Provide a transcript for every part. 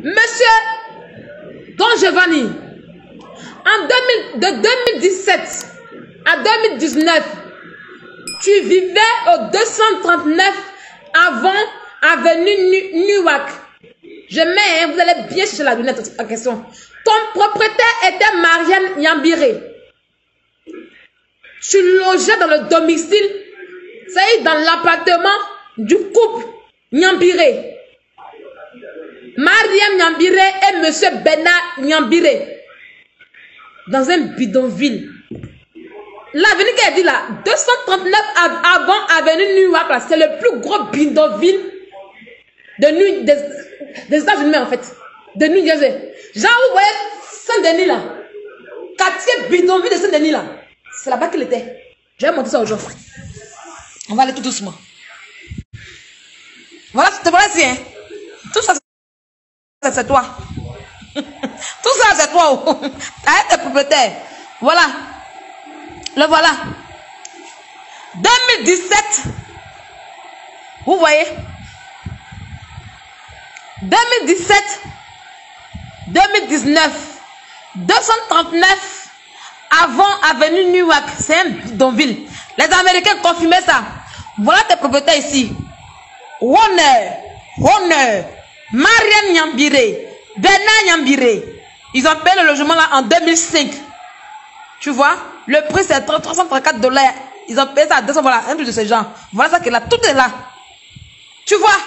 Monsieur Don Giovanni, de 2017 à 2019, tu vivais au 239 avant avenue Newark. Je mets, vous allez bien chercher la lunette en question. Ton propriétaire était Marianne Nyambiré. Tu logeais dans le domicile, c'est dans l'appartement du couple Nyambiré. Mariam Nyambiré et monsieur Bernard Nyambiré. Dans un bidonville. L'avenue qu'elle dit là, 239 avant avenue Newark, c'est le plus gros bidonville des États-Unis en fait. De New Jersey. Genre, vous voyez Saint-Denis là. Quartier bidonville de Saint-Denis là. C'est là-bas qu'il était. Je vais montrer ça aujourd'hui. On va aller tout doucement. Voilà, te voilà ici, hein. Tout ça, c'est toi. Tout ça, c'est toi. Arrête tes propriétaires. Voilà. Le voilà. 2017. Vous voyez. 2017. 2019. 239. Avant avenue Newark. C'est un bidonville. Les Américains confirmaient ça. Voilà tes propriétaires ici. Warner. Marianne Nyambiré. Bernard Nyambiré. Ils ont payé le logement là en 2005. Tu vois? Le prix c'est 334 $. Ils ont payé ça à 200, voilà, un truc de ce genre. Voilà ça qui est là. Tout est là. Tu vois?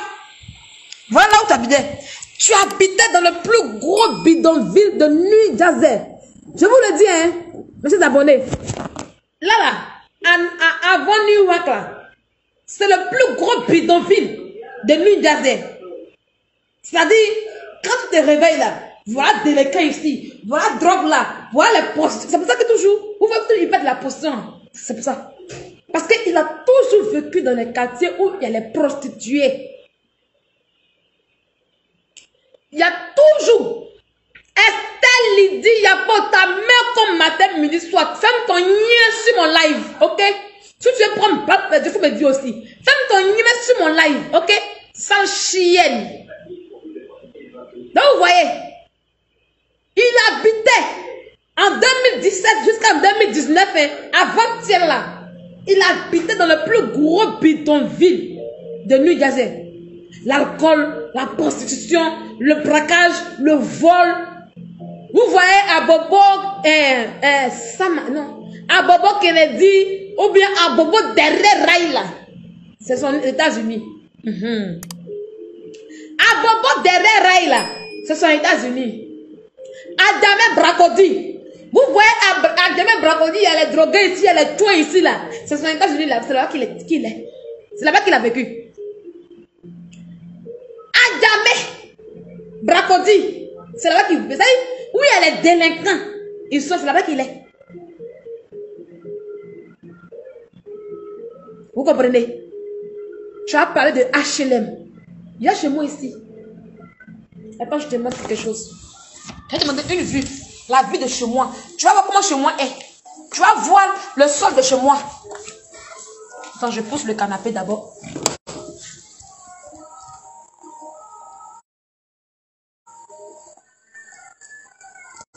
Voilà là où tu habitais. Tu habitais dans le plus gros bidonville de New Jersey. Je vous le dis, hein, messieurs abonnés. Là, avant Newark, là, c'est le plus gros bidonville de New Jersey. C'est-à-dire, quand tu te réveilles là, voilà délinquants ici, voilà drogue là, voilà les prostituées. C'est pour ça que toujours, vous voyez qu'il pète la potion. C'est pour ça. Parce qu'il a toujours vécu dans les quartiers où il y a les prostituées. Il y a toujours. Estelle Lydie, il y a pas ta mère comme matin, midi, soir. Ferme ton lien sur mon live, ok? Si tu veux prendre il faut me dire aussi. Ferme ton lien sur mon live, ok? Sans chienne. Donc vous voyez, il habitait en 2017 jusqu'en 2019, hein, avant-hier là, il habitait dans le plus gros bidonville de New Jersey. L'alcool, la prostitution, le braquage, le vol. Vous voyez Abobo, Abobo Kennedy ou bien Abobo derrière Raila. C'est son États-Unis. Abobo derrière Raila. C'est son États-Unis. Adame Bracodi. Vous voyez Adame Bracodi, il y a les drogués ici, il y a les tueurs ici là. C'est son États-Unis là. C'est là-bas qu'il est. C'est là-bas qu'il a vécu. Adame Bracodi. C'est là-bas qu'il vit. Où il y a les délinquants. Ils sont, c'est là-bas qu'il est. Vous comprenez? Tu as parlé de HLM. Il y a chez moi ici. Attends, je te demande quelque chose. Je vais te demander une vue. La vue de chez moi. Tu vas voir comment chez moi est. Tu vas voir le sol de chez moi. Attends, je pousse le canapé d'abord.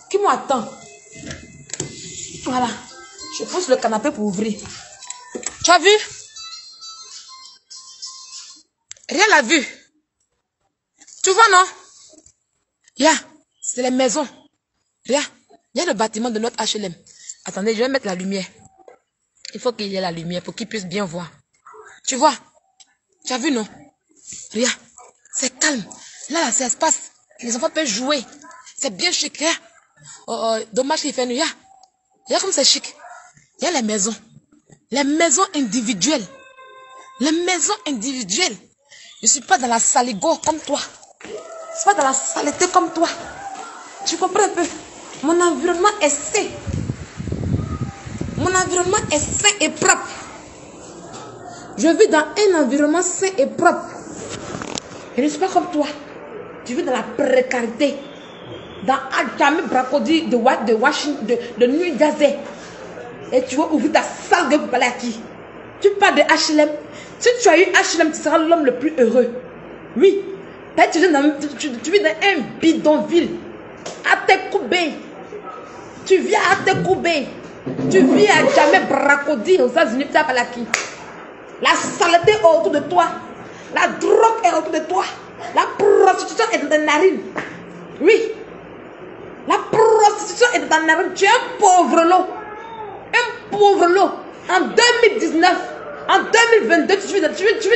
Qui m'attend? Voilà. Je pousse le canapé pour ouvrir. Tu as vu? Rien n'a vu. Tu vois, non? C'est les maisons. Il y a le bâtiment de notre HLM. Attendez, je vais mettre la lumière. Il faut qu'il y ait la lumière pour qu'ils puissent bien voir. Tu vois? Tu as vu, non? Regarde, c'est calme. Là, ça se passe. Les enfants peuvent jouer. C'est bien chic. Dommage qu'il fait nuit. Regarde comme c'est chic. Il y a les maisons. Les maisons individuelles. Les maisons individuelles. Je ne suis pas dans la saligo comme toi. Je ne suis pas dans la saleté comme toi. Tu comprends un peu? Mon environnement est sain. Mon environnement est sain et propre. Je vis dans un environnement sain et propre. Je ne suis pas comme toi. Tu vis dans la précarité. Dans Adame Bracodi de Washington, de New Jersey. Et tu vas ouvrir ta salle de parler à qui? Tu parles de HLM. Si tu as eu HLM, tu seras l'homme le plus heureux. Oui. Tu vis dans un bidonville. À tes coubés. Tu viens à tes coubés. Tu vis à jamais bracodi aux États-Unis. La saleté est autour de toi. La drogue est autour de toi. La prostitution est dans ta narine. Oui. La prostitution est dans ta narine. Tu es un pauvre lot. Un pauvre lot. En 2019, en 2022, tu vis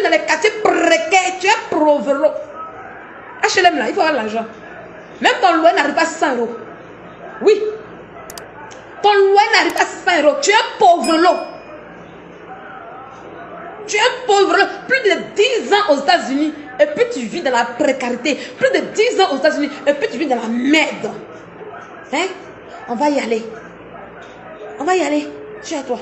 dans les quartiers précaires. Tu es un pauvre lot. HLM là, il faut avoir l'argent. Même ton loyer n'arrive pas à 100 €. Oui. Ton loyer n'arrive pas à 100 €. Tu es un pauvre lot. Tu es un pauvre lot. Plus de 10 ans aux États-Unis et puis tu vis dans la précarité. Plus de 10 ans aux États-Unis et puis tu vis dans la merde. Hein? On va y aller. On va y aller. Je suis à toi.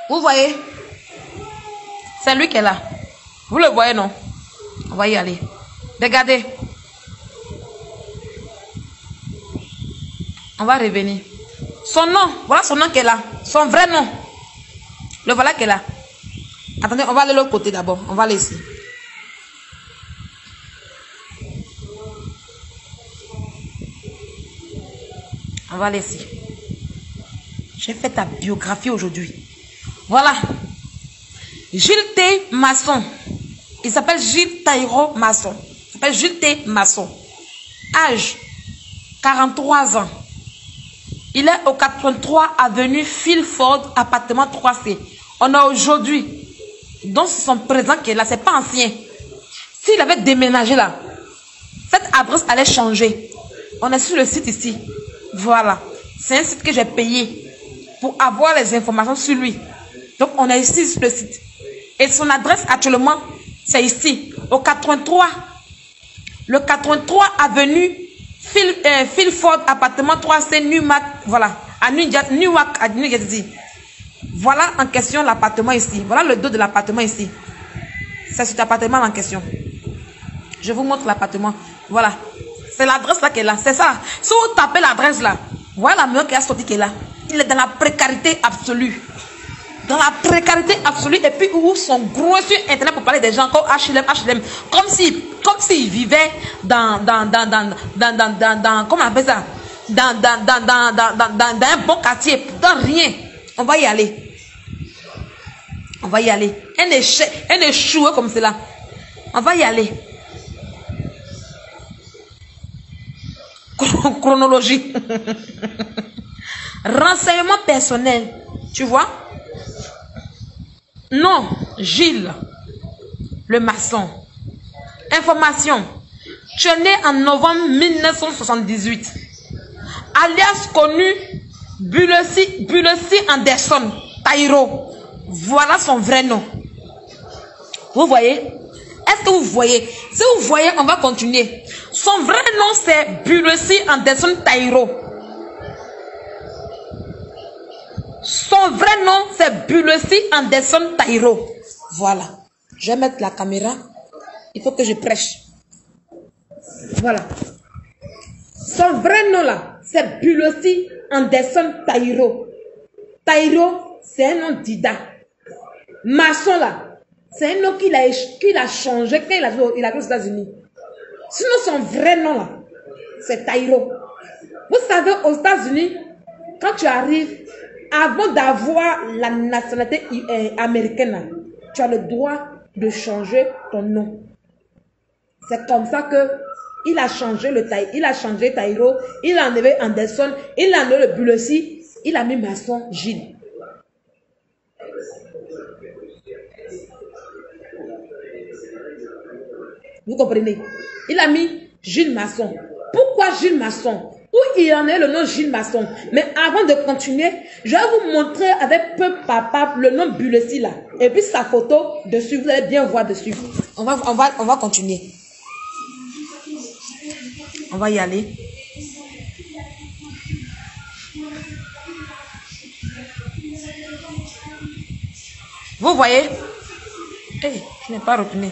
Vous voyez? C'est lui qui est là. Vous le voyez, non? On va y aller. Regardez. On va revenir. Son nom, voilà son nom qui est là. Son vrai nom. Le voilà qui est là. Attendez, on va aller de l'autre côté d'abord. On va aller ici. On va aller ici. J'ai fait ta biographie aujourd'hui. Voilà. Gilles T. Masson. Il s'appelle Gilles Taïro Masson. Il s'appelle Gilles T. Masson. Âge 43 ans. Il est au 83 avenue Philford, appartement 3C. On a aujourd'hui, donc c'est son présent qui est là, c'est pas ancien. S'il avait déménagé là, cette adresse allait changer. On est sur le site ici. Voilà. C'est un site que j'ai payé pour avoir les informations sur lui. Donc on est ici sur le site. Et son adresse actuellement, c'est ici, au 83. Le 83 avenue Philford, appartement 3C, Newmark, voilà, à Newark, à New Jersey. Voilà en question l'appartement ici. Voilà le dos de l'appartement ici. C'est cet appartement en question. Je vous montre l'appartement. Voilà. C'est l'adresse là qui est là. C'est ça. Si vous tapez l'adresse là, voilà la maison qui a sorti qui est là. Il est dans la précarité absolue. Dans la précarité absolue. Et puis où sont gros sur internet pour parler des gens comme HLM. Comme s'ils vivaient dans comment on appelle ça? Dans un bon quartier. Dans rien. On va y aller. On va y aller. Un échoué comme cela. On va y aller. Chronologie. Renseignement personnel. Tu vois? Non, Gilles, le maçon. Information. Tu es né en novembre 1978. Alias connu Bulesi Anderson Taïro. Voilà son vrai nom. Vous voyez? Est-ce que vous voyez? Si vous voyez, on va continuer. Son vrai nom, c'est Bulesi Anderson Taïro. Son vrai nom, c'est Bulesi Anderson Taïro. Voilà. Je vais mettre la caméra. Il faut que je prêche. Voilà. Son vrai nom là, c'est Bulesi Anderson Taïro. Taïro, c'est un nom d'Ida. Maçon là, c'est un nom qu'il a changé quand il a été aux États-Unis. Sinon, son vrai nom là, c'est Taïro. Vous savez, aux États-Unis, quand tu arrives, avant d'avoir la nationalité américaine, là, tu as le droit de changer ton nom. C'est comme ça que il a changé Taïro, il a enlevé Anderson, il a enlevé le Bulesi, il a mis Maçon Gilles. Vous comprenez? Il a mis Gilles Masson. Pourquoi Gilles Masson? Où il en est le nom Gilles Masson? Mais avant de continuer, je vais vous montrer avec peu papa le nom Bulesi là. Et puis sa photo dessus, vous allez bien voir dessus. On va continuer. On va y aller. Vous voyez? Hey, je n'ai pas retenu.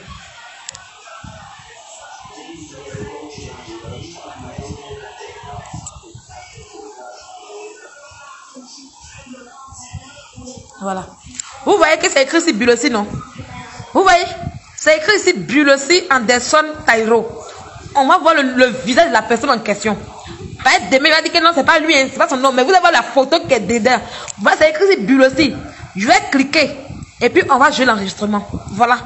Voilà. Vous voyez que c'est écrit ici Bulossi, non? Vous voyez? C'est écrit ici Bulossi Anderson Tairo. On va voir le visage de la personne en question. Peut-être demain, il va dire que non, c'est pas lui, hein, c'est pas son nom. Mais vous allez voir la photo qui est dedans. Voilà, c'est écrit ici Bulossi. Je vais cliquer. Et puis, on va jouer l'enregistrement. Voilà.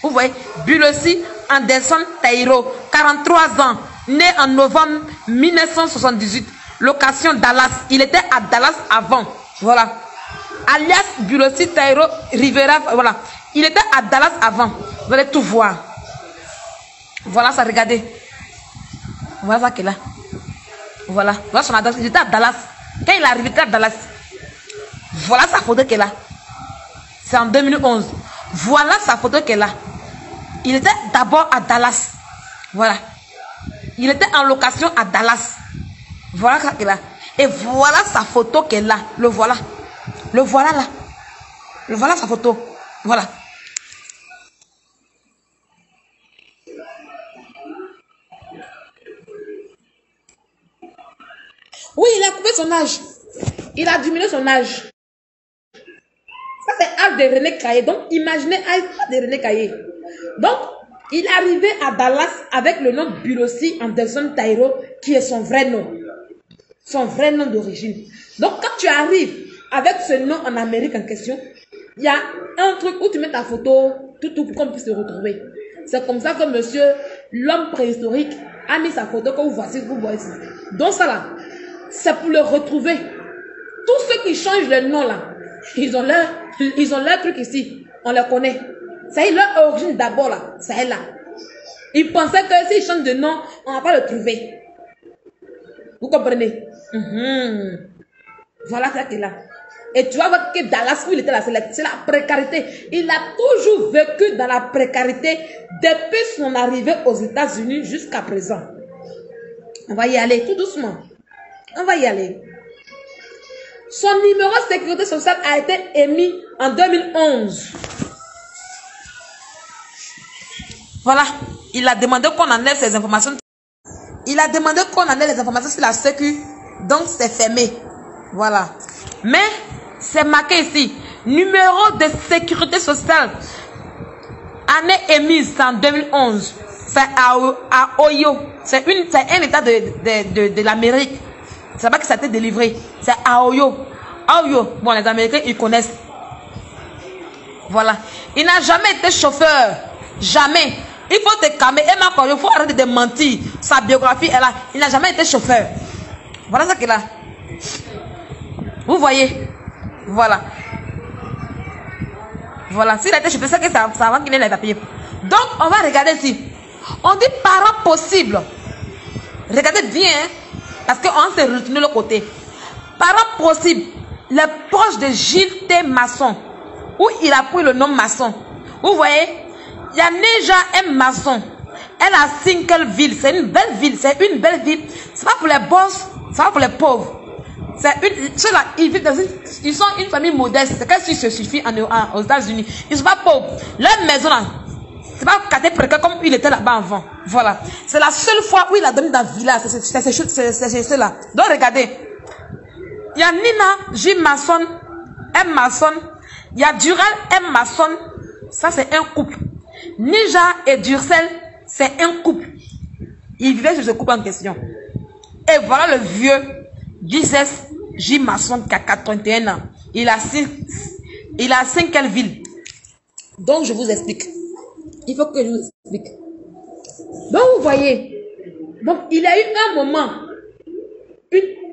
Vous voyez? Bulossi Anderson Tairo. 43 ans. Né en novembre 1978. Location Dallas. Il était à Dallas avant. Voilà. Alias Bulossi Tairo Rivera. Voilà. Il était à Dallas avant. Vous allez tout voir. Voilà ça, regardez. Voilà ça qu'il a. Voilà. Voilà son adresse. Il était à Dallas. Quand il est arrivé, il était à Dallas. Voilà sa photo qu'elle a. C'est en 2011. Voilà sa photo qu'elle a. Il était d'abord à Dallas. Voilà. Il était en location à Dallas. Voilà ça qu'elle a. Et voilà sa photo qu'elle a. Le voilà. Le voilà là. Le voilà sa photo. Voilà. Oui, il a coupé son âge. Il a diminué son âge. Ça, c'est âge de René Caillé. Donc, imaginez âge de René Caillé. Donc, il est arrivé à Dallas avec le nom Bulossi Anderson Tairo, qui est son vrai nom. Son vrai nom d'origine. Donc, quand tu arrives avec ce nom en Amérique en question, il y a un truc où tu mets ta photo, tout pour qu'on puisse se retrouver. C'est comme ça que monsieur, l'homme préhistorique, a mis sa photo que vous voici, vous voyez ici. Donc, ça là, c'est pour le retrouver. Tous ceux qui changent le nom là, ils ont leur truc ici. On les connaît. C'est leur origine d'abord là. C'est là. Ils pensaient que s'ils changent de nom, on ne va pas le trouver. Vous comprenez? Voilà ça qu'il a. Et tu vas voir que Dallas, où il était là, c'est la précarité. Il a toujours vécu dans la précarité depuis son arrivée aux États-Unis jusqu'à présent. On va y aller tout doucement. On va y aller. Son numéro de sécurité sociale a été émis en 2011. Voilà. Il a demandé qu'on enlève ces informations. Il a demandé qu'on enlève les informations sur la sécu. Donc, c'est fermé. Voilà. Mais, c'est marqué ici. Numéro de sécurité sociale. Année émise en 2011. C'est à Ohio. C'est un état de l'Amérique. C'est pas que ça a été délivré. C'est à Ohio. Ohio. Bon, les Américains, ils connaissent. Voilà. Il n'a jamais été chauffeur. Jamais. Il faut te calmer. Et maintenant, il faut arrêter de mentir. Sa biographie est là. Il n'a jamais été chauffeur. Voilà ce qu'il a. Vous voyez? Voilà. Voilà. S'il a été chauffeur, c'est que ça va qu'il ait les papiers. Donc, on va regarder ici. On dit parents possibles. Regardez bien. Hein? Parce qu'on s'est retenu le côté. Parents possibles. Les proches de Gilles T. Masson. Où il a pris le nom Masson. Vous voyez? Il y a déjà un maçon. Elle a Singleville. C'est une belle ville. C'est une belle ville. C'est pas pour les boss. C'est pas pour les pauvres. C'est une. Ceux-là, ils sont une famille modeste. C'est qu'est-ce qui se suffit aux États-Unis. Ils ne sont pas pauvres. Leur maison là. C'est pas quartier précaire comme il était là-bas avant. Voilà. C'est la seule fois où il a donné dans la villa. C'est ceux-là. Donc regardez. Il y a Nina J. Masson. M. Masson. Il y a Durel M. Masson. Ça c'est un couple. Nija et Durcel, c'est un couple. Ils vivaient sur ce couple en question. Et voilà le vieux Gises J. Masson qui a 81 ans. Il a 5 quelle ville. Donc je vous explique. Il faut que je vous explique. Donc vous voyez. Donc il y a eu un moment.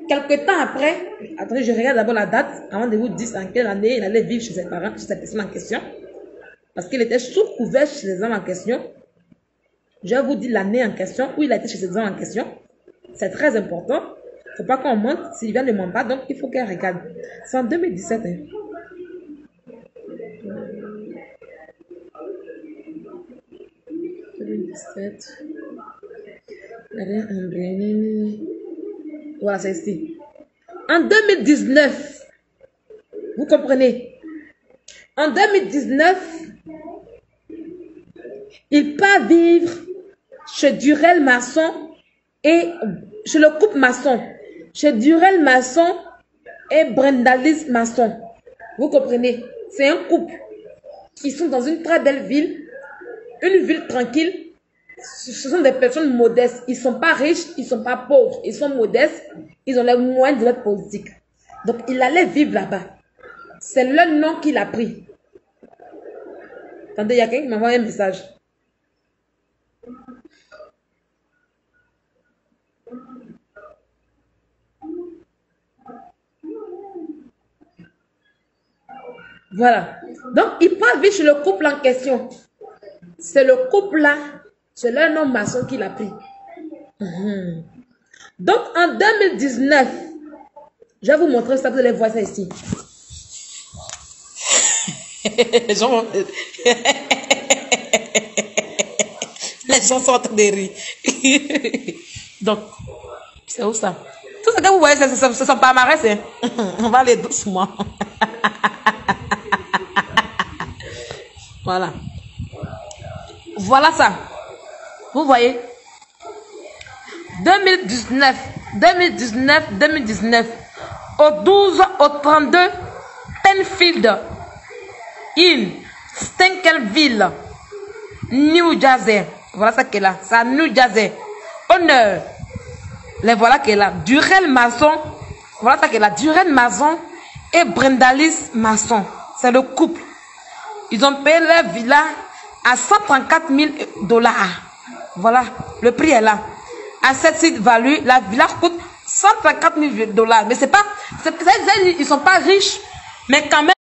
Quelques temps après. Attendez, je regarde d'abord la date. Avant de vous dire en quelle année il allait vivre chez ses parents, chez cette personne en question. Parce qu'il était sous couvert chez les hommes en question. Je vais vous dire l'année en question où il a été chez ces hommes en question. C'est très important. Il ne faut pas qu'on mente. Sylvia ne ment pas, donc il faut qu'elle regarde. C'est en 2017. Hein. Voilà, c'est ici. En 2019, vous comprenez? En 2019, il part vivre chez Durel Masson et chez le couple Masson. Chez Durel Masson et Brendalis Masson. Vous comprenez? C'est un couple. Ils sont dans une très belle ville. Une ville tranquille. Ce sont des personnes modestes. Ils ne sont pas riches, ils ne sont pas pauvres. Ils sont modestes. Ils ont les moyens de notre politique. Donc, il allait vivre là-bas. C'est le nom qu'il a pris. Attendez, il y a quelqu'un qui m'a envoyé un message. Voilà. Donc, il part vivre chez le couple en question. C'est le couple-là, c'est le nom maçon qu'il a pris. Donc, en 2019, je vais vous montrer ça, vous allez voir ça ici. Les gens sont en train de rire. Donc, c'est où ça? Tout ce que vous voyez, ce ne sont pas marées, hein? On va aller doucement. Voilà. Voilà ça. Vous voyez? 2019. Au 12 au 32, Penfield, in Stankelville, New Jersey. Voilà ça qu'elle a. C'est à New Jersey. Honneur. Les voilà qu'elle a. Durel Masson. Voilà ça qu'elle a. Durel Masson et Brendalis Masson. C'est le couple. Ils ont payé leur villa à 134 000 $. Voilà. Le prix est là. À cette site value, la villa coûte 134 000 $. Mais c'est pas, ils sont pas riches, mais quand même,